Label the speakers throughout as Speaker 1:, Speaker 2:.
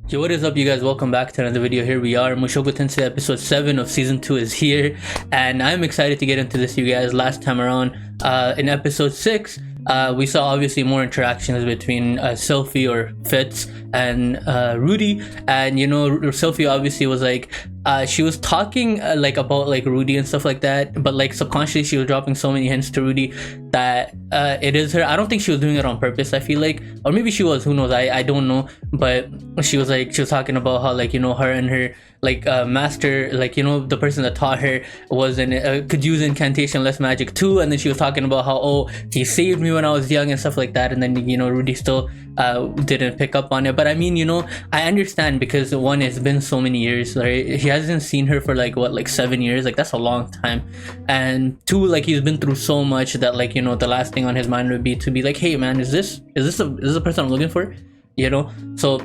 Speaker 1: Yo, what is up, you guys? Welcome back to another video. Here we are. Mushoku Tensei episode 7 of season 2 is here, and I'm excited to get into this, you guys. Last time around, in episode 6, we saw obviously more interactions between Sophie or Fitz and Rudy, and you know, Sophie obviously was like, she was talking like about like Rudy and stuff like that, but like subconsciously she was dropping so many hints to Rudy that it is her. I don't think she was doing it on purpose, I feel like, or maybe she was, who knows, I don't know. But she was talking about how, like, you know, her and her like master, like, you know, the person that taught her was in could use incantation less magic too, and then she was talking about how, oh, he saved me when I was young and stuff like that, and then, you know, Rudy still didn't pick up on it. But I mean, you know, I understand, because one, it's been so many years, right? He hasn't seen her for like what, like 7 years, like that's a long time. And two, like, he's been through so much that, like, you know, the last thing on his mind would be to be like, hey man, is this the person I'm looking for, you know? So,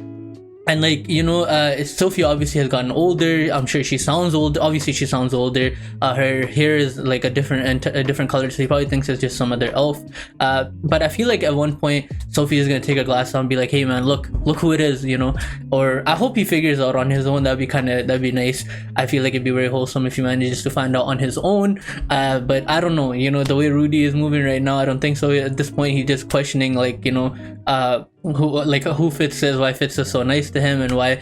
Speaker 1: and like, you know, Sophie obviously has gotten older. I'm sure she sounds old. Obviously she sounds older. Her hair is like a different color, so he probably thinks it's just some other elf. But I feel like at one point Sophie is gonna take a glass and be like, hey man, look who it is, you know? Or I hope he figures out on his own. That'd be nice. I feel like it'd be very wholesome if he manages to find out on his own. But I don't know, you know, the way Rudy is moving right now, I don't think so. At this point he's just questioning, like, you know, who Fitz is, why Fitz is so nice to him, and why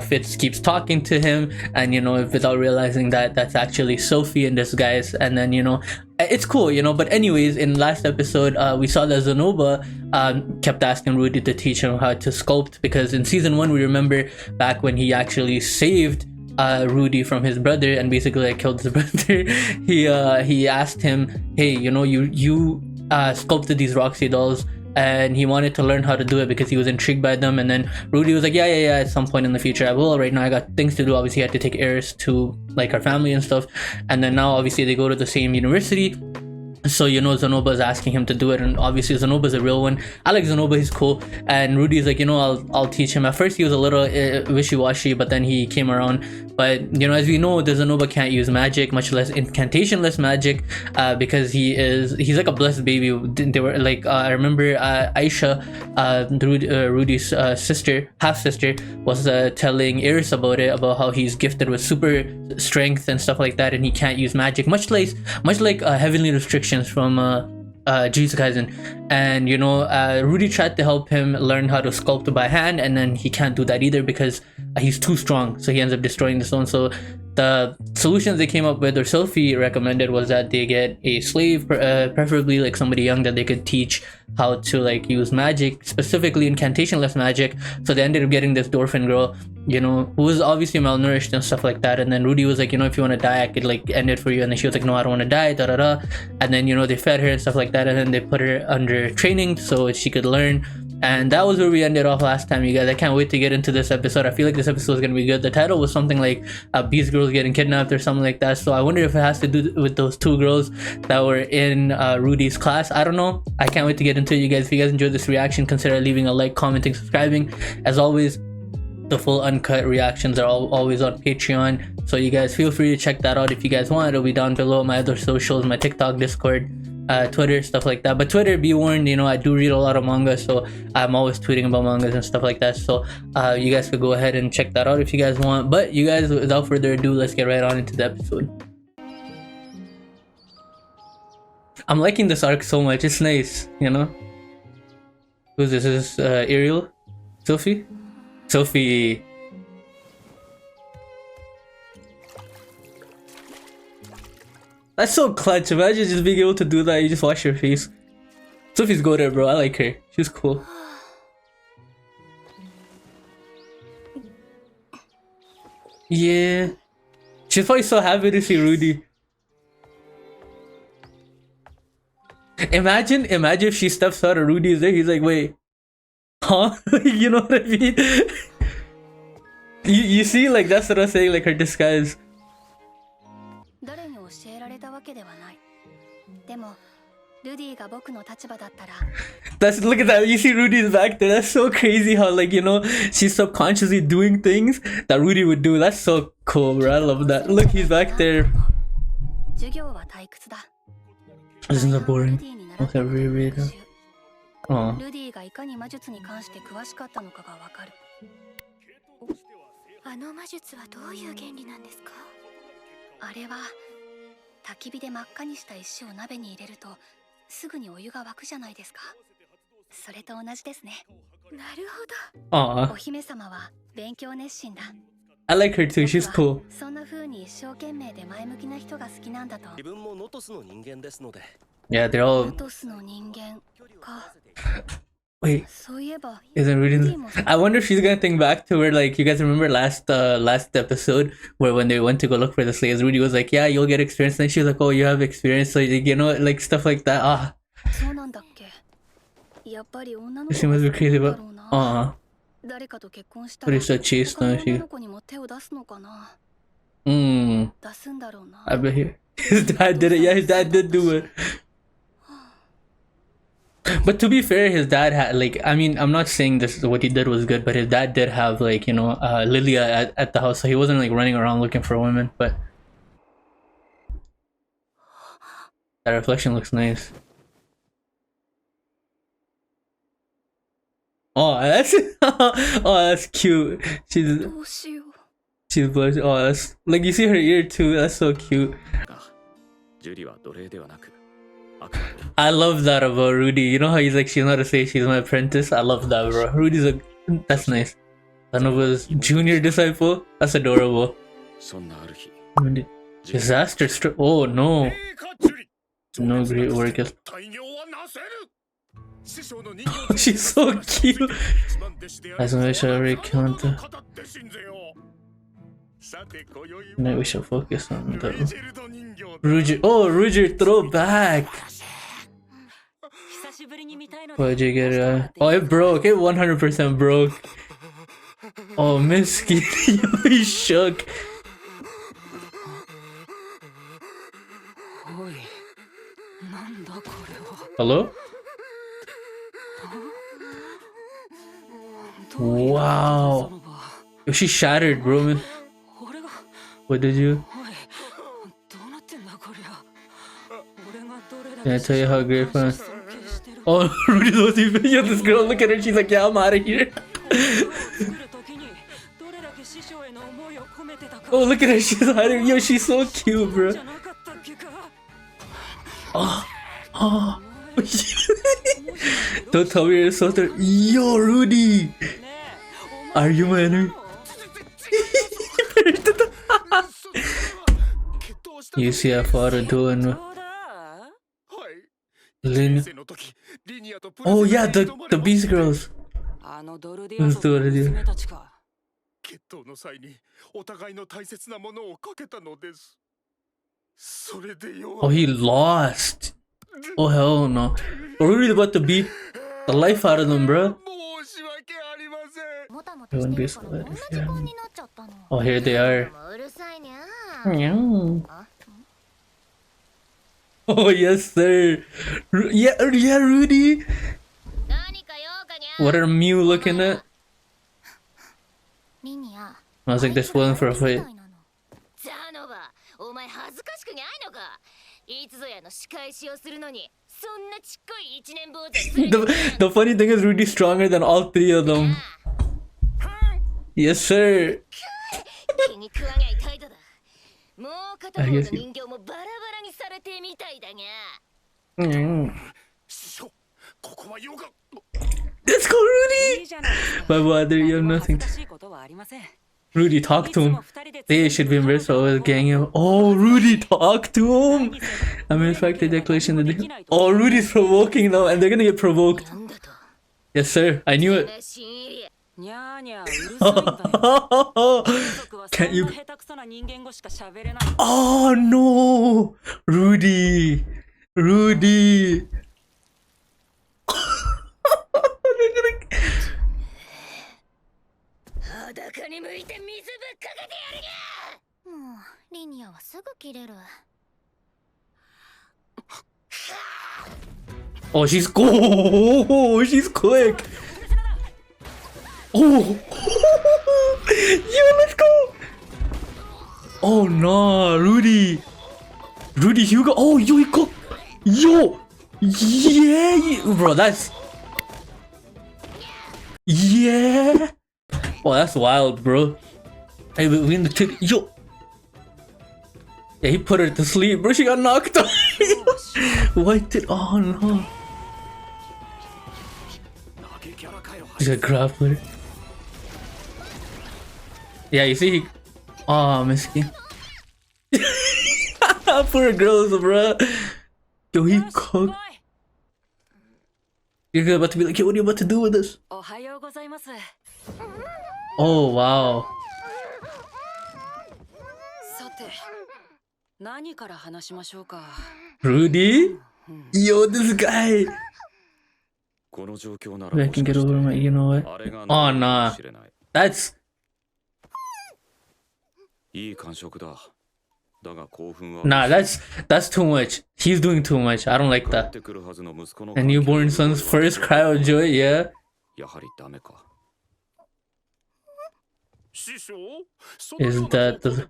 Speaker 1: Fitz keeps talking to him, and, you know, without realizing that that's actually Sophie in disguise. And then, you know, it's cool, you know. But anyways, in last episode we saw that Zenoba kept asking Rudy to teach him how to sculpt, because in season 1 we remember back when he actually saved Rudy from his brother and basically like killed his brother. He asked him, hey, you know, you sculpted these Roxy dolls, and he wanted to learn how to do it because he was intrigued by them. And then Rudy was like, yeah, at some point in the future I will. Right now I got things to do. Obviously he had to take Eris to like her family and stuff, and then now obviously they go to the same university. So, you know, Zenoba is asking him to do it, and obviously Zenoba's a real one. I like Zenoba, he's cool. And Rudy's like, you know, I'll teach him. At first he was a little wishy-washy, but then he came around. But, you know, as we know, the Zenoba can't use magic, much less incantation-less magic, because he's like a blessed baby. They were like, I remember Aisha, Rudy's sister, half-sister, was telling Eris about it, about how he's gifted with super strength and stuff like that, and he can't use magic, much like heavenly restrictions from Jujutsu Kaisen. And, you know, Rudy tried to help him learn how to sculpt by hand, and then he can't do that either because he's too strong, so he ends up destroying the stone. So the solutions they came up with, or Sophie recommended, was that they get a slave, preferably like somebody young that they could teach how to like use magic, specifically incantation-less magic. So they ended up getting this Dorphin girl, you know, who was obviously malnourished and stuff like that. And then Rudy was like, you know, if you want to die, I could like end it for you. And then she was like, no, I don't want to die, da da da. And then, you know, they fed her and stuff like that, and then they put her under training so she could learn. And that was where we ended off last time, you guys. I can't wait to get into this episode. I feel like this episode is going to be good. The title was something like Beast Girls Getting Kidnapped or something like that. So I wonder if it has to do with those two girls that were in Rudy's class. I don't know. I can't wait to get into it, you guys. If you guys enjoyed this reaction, consider leaving a like, commenting, subscribing. As always, the full uncut reactions are always on Patreon. So you guys feel free to check that out if you guys want. It'll be down below. My other socials, my TikTok, Discord, Twitter, stuff like that. But Twitter, be warned, you know, I do read a lot of manga, so I'm always tweeting about mangas and stuff like that. So you guys could go ahead and check that out if you guys want. But you guys, without further ado, let's get right on into the episode. I'm liking this arc so much. It's nice, you know. Who's this? Is this Ariel? Sophie? Sophie. That's so clutch. Imagine just being able to do that. You just wash your face. Sophie's good there, bro. I like her. She's cool. Yeah. She's probably so happy to see Rudy. Imagine if she steps out and Rudy is there. He's like, wait. Huh? You know what I mean? you see, like, that's what I'm saying, like her disguise. Look at that, you see Rudy's back there. That's so crazy how, like, you know, she's subconsciously doing things that Rudy would do. That's so cool, bro. I love that. Look, he's back there. Isn't that boring? Okay, reread. Oh.
Speaker 2: あの魔術はどういう原理なんですか？あれは焚き火で真っ赤にした石を鍋に入れるとすぐにお湯が沸くじゃないですか。それと同じですね。なるほど。
Speaker 1: Aw.
Speaker 2: お姫様は勉強熱心だ。
Speaker 1: I like her too. She's cool.
Speaker 2: そんな風に一生懸命で前向きな人が好きなんだと。
Speaker 3: 自分もノトスの人間ですので。
Speaker 1: Yeah, they're all.
Speaker 2: ノトスの人間か。
Speaker 1: Wait,
Speaker 2: そういえば
Speaker 1: isn't Rudy? I wonder if she's gonna think back to where, like, you guys remember last episode where when they went to go look for the slaves, Rudy was like, "Yeah, you'll get experience." And then she was like, "Oh, you have experience, so you know, like stuff like that." Ah,
Speaker 2: そうなんだっけ。やっぱり女の子
Speaker 1: she must be crazy about.
Speaker 2: だろうな。 誰かと結婚したら
Speaker 1: But it's so chaste
Speaker 2: 他の
Speaker 1: now.
Speaker 2: 女
Speaker 1: She.
Speaker 2: の子にも手を出すのかな。
Speaker 1: Mm.
Speaker 2: 出すんだろうな。
Speaker 1: I bet his dad did it. Yeah, his dad did do it. But to be fair, his dad had, like, I mean, I'm not saying this what he did was good, but his dad did have, like, you know, Lilia at the house, so he wasn't like running around looking for women. But that reflection looks nice. Oh, that's oh, that's cute.
Speaker 2: どうしよう。
Speaker 1: She's blushing. Oh, that's like you see her ear too. That's so cute.
Speaker 3: ジュリは奴隷ではなく、あくまで
Speaker 1: I love that about Rudy. You know how he's like, she's not to say she's my apprentice. I love that, bro. Rudy's a, that's nice. Sanova's junior disciple. That's adorable.
Speaker 3: そんなある日、
Speaker 1: Disaster. Oh no. No great work. She's so cute. As I shall recount the night, we shall focus on the Rudy. Oh, Rudy, throw back. Why'd you get it? Oh, it broke. It 100% broke. Oh, Misky. He shook. Hello? Wow. Yo, she shattered, bro, man. What did you? Can I tell you how great fun? Oh, Rudy was even. Yo, this girl, look at her. She's like, yeah, I'm out of here. Oh, look at her. She's hiding. Yo, she's so cute, bro. Oh. Oh. Don't tell me you're so third. Yo, Rudy. Are you my enemy? You see, I fought a duel and Lin. Oh yeah, the Beast Girls. Let's do it, dude.
Speaker 3: 決闘の際にお互いの大切なものをかけたのです。それでよ。
Speaker 1: Oh, he lost. Oh hell no. Rudy's about to beat the life out of them, bro.
Speaker 3: 申し訳ありません。
Speaker 1: They wouldn't be so bad if they hadn't. Oh, here they are. Meow. Oh yes, sir. Yeah, Rudy. What are Mew looking at? I was like, they're spoiling for a fight. The funny thing is, Rudy's stronger than all three of them. Yes, sir. I guess you. Let's go, Rudy! My brother, you have nothing to... Rudy, talk to him. They should be embarrassed for always gang him. Oh, Rudy, talk to him! I mean, in fact, the declaration that they... Oh, Rudy's provoking now, and they're gonna get provoked. Yes, sir. I knew it. Can't you... Oh, no! Rudy! Rudy! They're gonna...
Speaker 2: 裸に向いて水ぶっかけてやるにゃ。もうリニアはすぐ切れる。
Speaker 1: Oh, she's oh, she's quick. Oh, yo, let's go. Oh no, Rudy, Hugo. Oh, yo, he got, yo, yeah, bro, that's, yeah. Oh, that's wild, bro. Hey, we in the titty. Yo. Yeah, he put her to sleep, bro. She got knocked out. Wiped it. Oh no. He's a grappler. Yeah, you see, he. Oh, miskin. Poor girls, bro. Yo, he cooked. You're about to be like, yo, what are you about to do with this? Oh, wow. Rudy? Yo, this guy. I can get over my, you know what? Oh, nah. That's... Nah, that's too much. He's doing too much. I don't like that. A newborn son's first cry of joy, yeah? Is that the...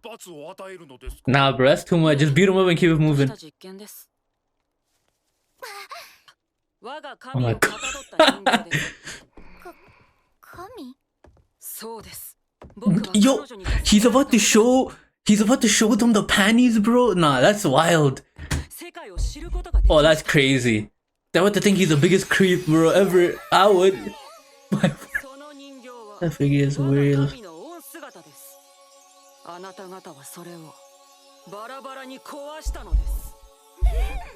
Speaker 1: Nah, bro, that's too much. Just beat him up and keep it moving. Oh my god. Yo, he's about to show them the panties, bro. Nah, that's wild. Oh, that's crazy. They want to think he's the biggest creep, bro, ever. I would. That figure is real.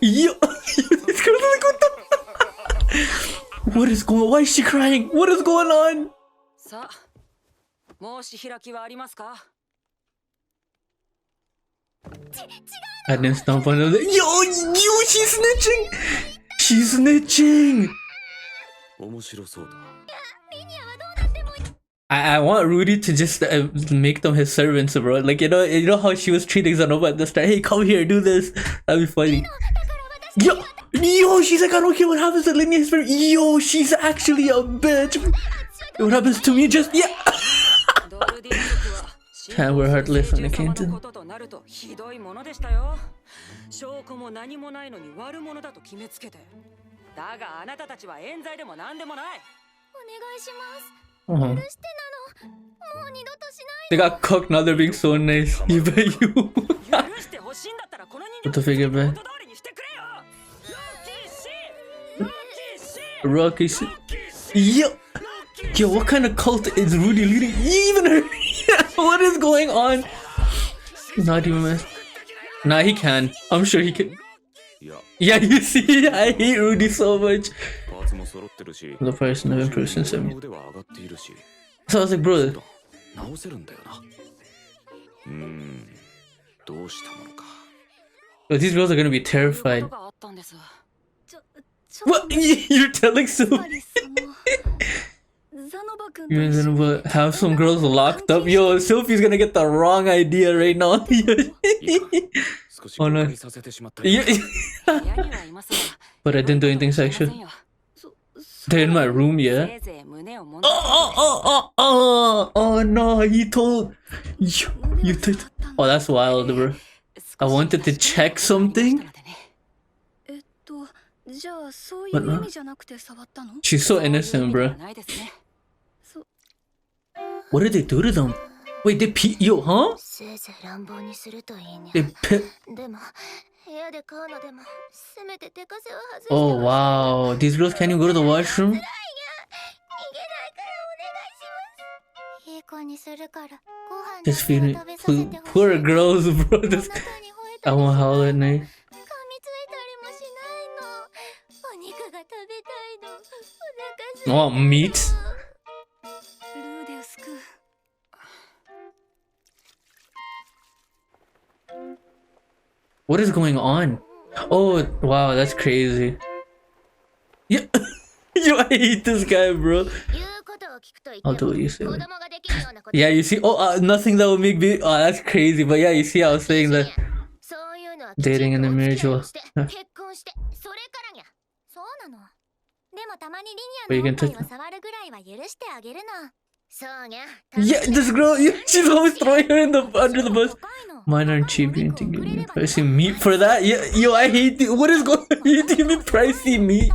Speaker 1: Yo, this girl's like, what the? What is going on? Why is she crying? What is going on? I didn't stomp on her. Yo, she's snitching! She's snitching! I want Rudy to just make them his servants, bro. Like, you know how she was treating Zanova at the start? Hey, come here, do this. That'd be funny. Yo, she's like, I don't care what happens to Linear Spirit. Yo, she's actually a bitch. What happens to me just, yeah. Can't wear heartless on the Canton. They got cooked, now they're being so nice. You bet you. What the figure, man? Rocky shit. Yo, what kind of cult is Rudy leading? Even her. What is going on? Not even mess. Nah, he can. I'm sure he can. Yeah, you see, I hate Rudy so much. The person of improved since I mean. So I was like, bro. Yo, these girls are gonna be terrified. What? You're telling Sophie? You're gonna have some girls locked up? Yo, Sophie's gonna get the wrong idea right now. Oh no. But I didn't do anything sexual. They're in my room, yeah? Oh no, he told... You did... Oh, that's wild, bro. I wanted to check something. But no. She's so innocent, bro. What did they do to them? Wait, they pee... Yo, huh? They pee... Oh, wow. These girls can't even go to the washroom? Just feeling... Poor girls, bro. I won't howl at night. Oh, meat? What is going on? Oh, wow, that's crazy. Yeah. Yo, I hate this guy, bro. I'll do what you say. Yeah, you see? Oh, nothing that will make me... Oh, that's crazy. But yeah, you see, I was saying that... Dating in the marriage will... But you can touch... Yeah, this girl, she's always throwing her in the under the bus. Mine aren't cheap. You think you need pricey meat for that? Yeah, yo, I hate it. What is going on? You give me pricey meat?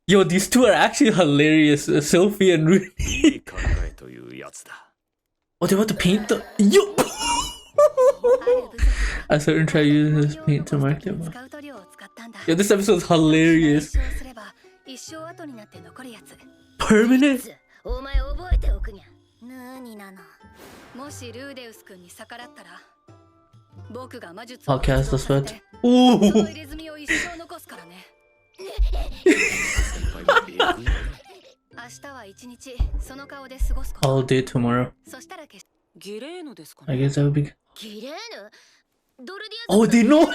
Speaker 1: Yo, these two are actually hilarious. Sophie and Rudy.
Speaker 3: いい考えというやつだ。
Speaker 1: Oh, they want to paint the. Yo! A certain tribe uses this paint to mark their mark.
Speaker 2: 使う塗料を使ったんだ。
Speaker 1: Yo, this episode's hilarious.
Speaker 2: 一生すれば一生後になって残るやつ。
Speaker 1: Permanent?
Speaker 2: お前覚えておくにゃ。何なの。もしルーデウス君に逆らったら、僕が魔術を
Speaker 1: I'll cast the
Speaker 2: 発動さ
Speaker 1: spell.
Speaker 2: せてその
Speaker 1: Ooh!
Speaker 2: 入れ墨を一生残すからね。明日は一日その顔で過ごすこと。
Speaker 1: All day tomorrow.
Speaker 2: そしたら
Speaker 4: ギレーヌですか
Speaker 1: I
Speaker 4: ね。
Speaker 1: guess that would be.
Speaker 2: ギレーヌドルディア
Speaker 1: Oh, they know! Yo!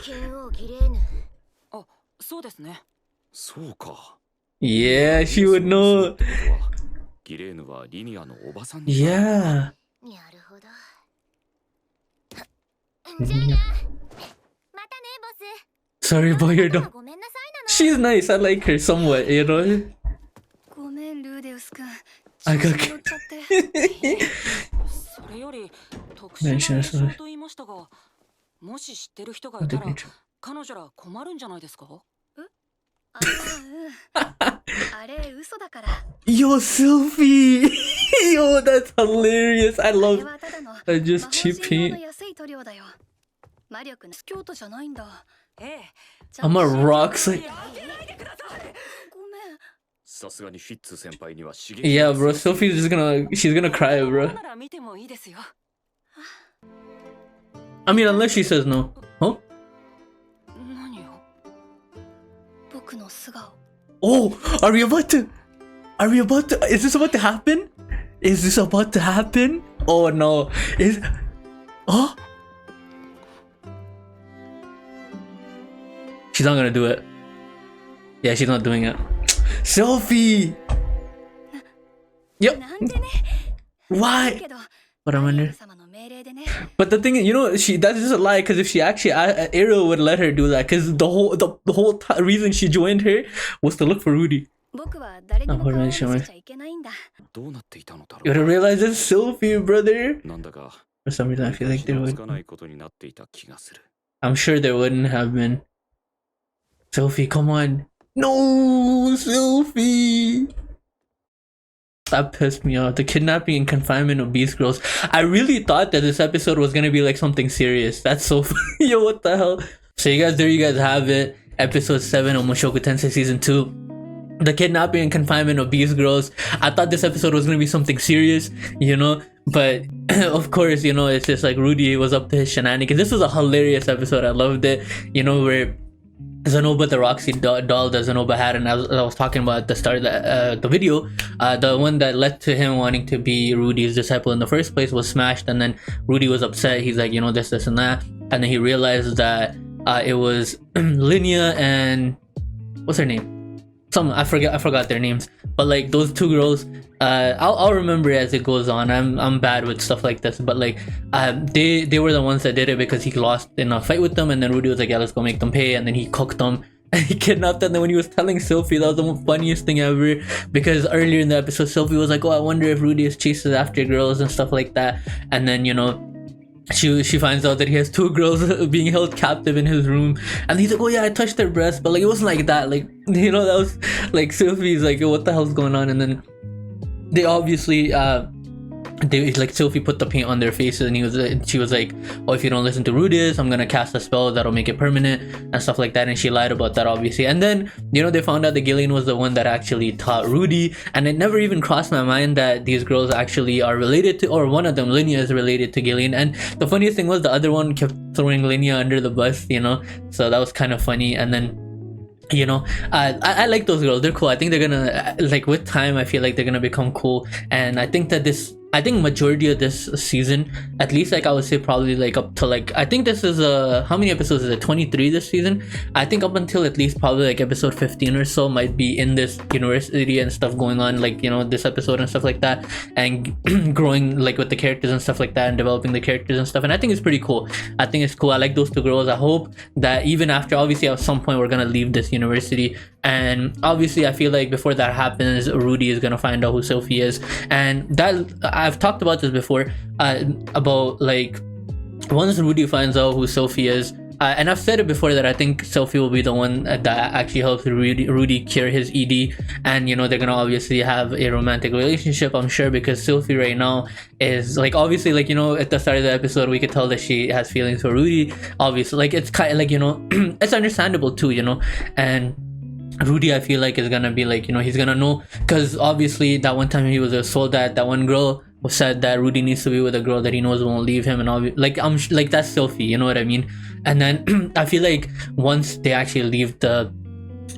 Speaker 2: 剣王ギレーヌ。
Speaker 4: あ、そうですね。
Speaker 3: そうか。
Speaker 1: Yeah, she would know.
Speaker 3: ギレーヌはリニアのおばさん
Speaker 1: Yeah.
Speaker 2: なるほど。じゃあな。またね、ボス。
Speaker 1: Sorry about your dog.
Speaker 2: ごめんなさ
Speaker 1: She's nice. I like her somewhat, you know?
Speaker 2: いなの。ごめん、ルーデウス君。
Speaker 1: I got
Speaker 2: 調子に乗っちゃって。
Speaker 4: それより特殊な印象と言いましたが、もし知ってる人がいたら彼女ら困るんじゃないですか？
Speaker 2: ああ、あれ嘘だから。
Speaker 1: Yo, Sylvie! Yo, that's hilarious. I
Speaker 2: あれ
Speaker 1: love
Speaker 2: はただの
Speaker 1: I just
Speaker 2: 魔法
Speaker 1: cheap
Speaker 2: 神用の
Speaker 1: paint.
Speaker 2: 安い塗料だよ。魔力の京都じゃないんだ。
Speaker 4: ええ。
Speaker 1: I'm a rock site.
Speaker 2: ごめん。
Speaker 3: さすがにフィッツ先輩には刺激
Speaker 1: Yeah, bro. Sophie's just she's gonna cry, bro.
Speaker 4: なら見てもいいですよ。
Speaker 1: I mean, unless she says no. Huh?
Speaker 4: 何を？
Speaker 2: 僕の素顔。
Speaker 1: Oh, are we about to? Are we about to? Is this about to happen? Is this about to happen? Oh no! Is oh? She's not gonna do it. Yeah, she's not doing it. Sophie. Yep.
Speaker 2: なんでね。だ
Speaker 1: Why?
Speaker 2: けど、
Speaker 1: But I
Speaker 2: アリエ
Speaker 1: wonder.
Speaker 2: ル様の命令でね。
Speaker 1: But the thing is, you know, that's just a lie. Because if she actually, Ariel would let her do that. Because the whole reason she joined her was to look for Rudy.
Speaker 2: 僕は誰にも顔を見せちゃいけないんだ。
Speaker 3: どうなっていたのだろ
Speaker 1: You gotta realize it's Sophie, brother.
Speaker 3: う。なんだか
Speaker 1: For some reason, I feel like there
Speaker 3: つ
Speaker 1: would.
Speaker 3: かないことになっていた気がする。
Speaker 1: I'm sure there wouldn't have been. Sophie, come on. No, Sophie. That pissed me off. The kidnapping and confinement of Beast Girls. I really thought that this episode was gonna be like something serious. That's so yo, what the hell? So you guys, there you guys have it. Episode 7 of Mushoku Tensei Season 2. The kidnapping and confinement of Beast Girls. I thought this episode was gonna be something serious, you know? But of course, you know, it's just like Rudy was up to his shenanigans. This was a hilarious episode. I loved it. You know, where Zenoba, the Roxy doll that Zenoba had, and I was talking about at the start of the video, the one that led to him wanting to be Rudy's disciple in the first place was smashed, and then Rudy was upset. He's like, you know, this and that, and then he realized that it was Linnea and what's her name? I forgot their names, but like those two girls, I'll remember as it goes on. I'm bad with stuff like this, but like they were the ones that did it because he lost in a fight with them, and then Rudy was like, yeah, let's go make them pay, and then he cooked them and he kidnapped them. And then when he was telling Sophie, that was the funniest thing ever, because earlier in the episode Sophie was like, oh, I wonder if Rudy is chases after girls and stuff like that, and then, you know, she finds out that he has two girls being held captive in his room, and he's like, oh yeah, I touched their breasts, but like it wasn't like that, like, you know, that was like Sophie's like, what the hell's going on? And then they obviously they like Sophie put the paint on their faces, and she was like, oh, if you don't listen to Rudius, I'm gonna cast a spell that'll make it permanent and stuff like that, and she lied about that obviously. And then, you know, they found out that Gillian was the one that actually taught Rudy, and it never even crossed my mind that these girls actually are related to, or one of them, Linnea, is related to Gillian. And the funniest thing was the other one kept throwing Linnea under the bus, you know, so that was kind of funny. And then, you know, I like those girls. They're cool. I think they're gonna, like, with time, I feel like they're gonna become cool. And I think that majority of this season, at least, like, I would say probably like up to like, I think this is how many episodes is it? 23 this season. I think up until at least probably like episode 15 or so might be in this university and stuff going on, like, you know, this episode and stuff like that, and growing like with the characters and stuff like that, and developing the characters and stuff. And I think it's pretty cool. I think it's cool. I like those two girls. I hope that even after, obviously at some point we're gonna leave this university, and obviously I feel like before that happens, Rudy is gonna find out who Sophie is. And that, I've talked about this before, about like, once Rudy finds out who Sophie is, and I've said it before that I think Sophie will be the one that actually helps Rudy cure his ED, and you know they're gonna obviously have a romantic relationship, I'm sure, because Sophie right now is like, obviously, like, you know, at the start of the episode we could tell that she has feelings for Rudy, obviously, like it's kind of like, you know, it's understandable too, you know. And Rudy, I feel like, is gonna be like, you know, he's gonna know, because obviously that one time he was told that one girl said that Rudy needs to be with a girl that he knows won't leave him, and like like that's Sophie, you know what I mean. And then I feel like once they actually leave the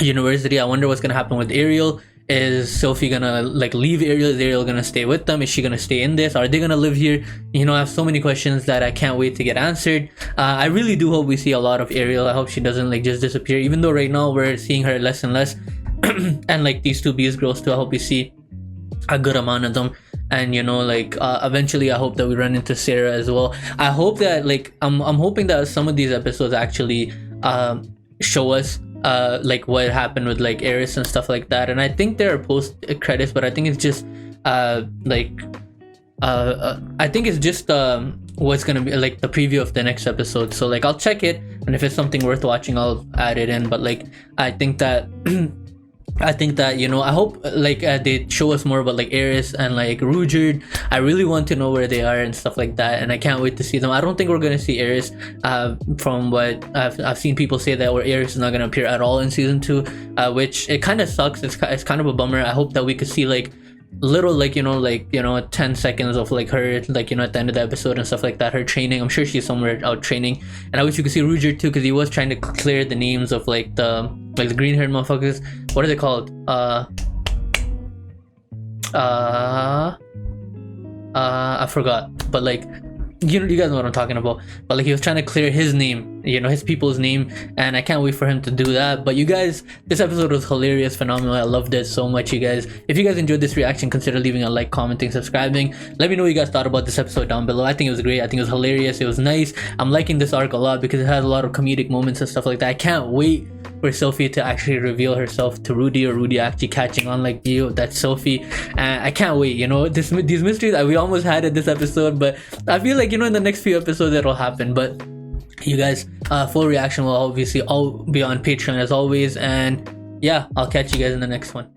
Speaker 1: university, I wonder what's gonna happen with Ariel. Is Sophie gonna like leave Ariel? Is Ariel gonna stay with them? Is she gonna stay in this? Are they gonna live here? You know, I have so many questions that I can't wait to get answered. I really do hope we see a lot of Ariel. I hope she doesn't like just disappear, even though right now we're seeing her less and less. And like these two Beast girls too, I hope we see a good amount of them. And you know, like eventually I hope that we run into Sarah as well. I hope that like I'm hoping that some of these episodes actually show us like what happened with like Eris and stuff like that. And I think there are post credits, but I think it's just I think it's just what's gonna be like the preview of the next episode. So like I'll check it, and if it's something worth watching, I'll add it in. But like I think that you know, I hope like they show us more about like Eris and like Rudyard. I really want to know where they are and stuff like that, and I can't wait to see them. I don't think we're gonna see Eris from what I've seen people say, that where Eris is not gonna appear at all in season 2, which it kind of sucks. It's kind of a bummer. I hope that we could see like little like you know 10 seconds of like her, like, you know, at the end of the episode and stuff like that, her training. I'm sure she's somewhere out training. And I wish you could see Rudyard too, because he was trying to clear the names of like the green haired motherfuckers. What are they called? I forgot, but like you guys know what I'm talking about. But like he was trying to clear his name, you know, his people's name, and I can't wait for him to do that. But you guys, this episode was hilarious, phenomenal. I loved it so much, you guys. If you guys enjoyed this reaction, consider leaving a like, commenting, subscribing. Let me know what you guys thought about this episode down below. I think it was great. I think it was hilarious. It was nice. I'm liking this arc a lot because it has a lot of comedic moments and stuff like that. I can't wait for Sophie to actually reveal herself to Rudy, or Rudy actually catching on like, yo, that's Sophie. And I can't wait, you know, these mysteries we almost had in this episode, but I feel like, you know, in the next few episodes it'll happen. But you guys, full reaction will obviously all be on Patreon as always, and yeah, I'll catch you guys in the next one.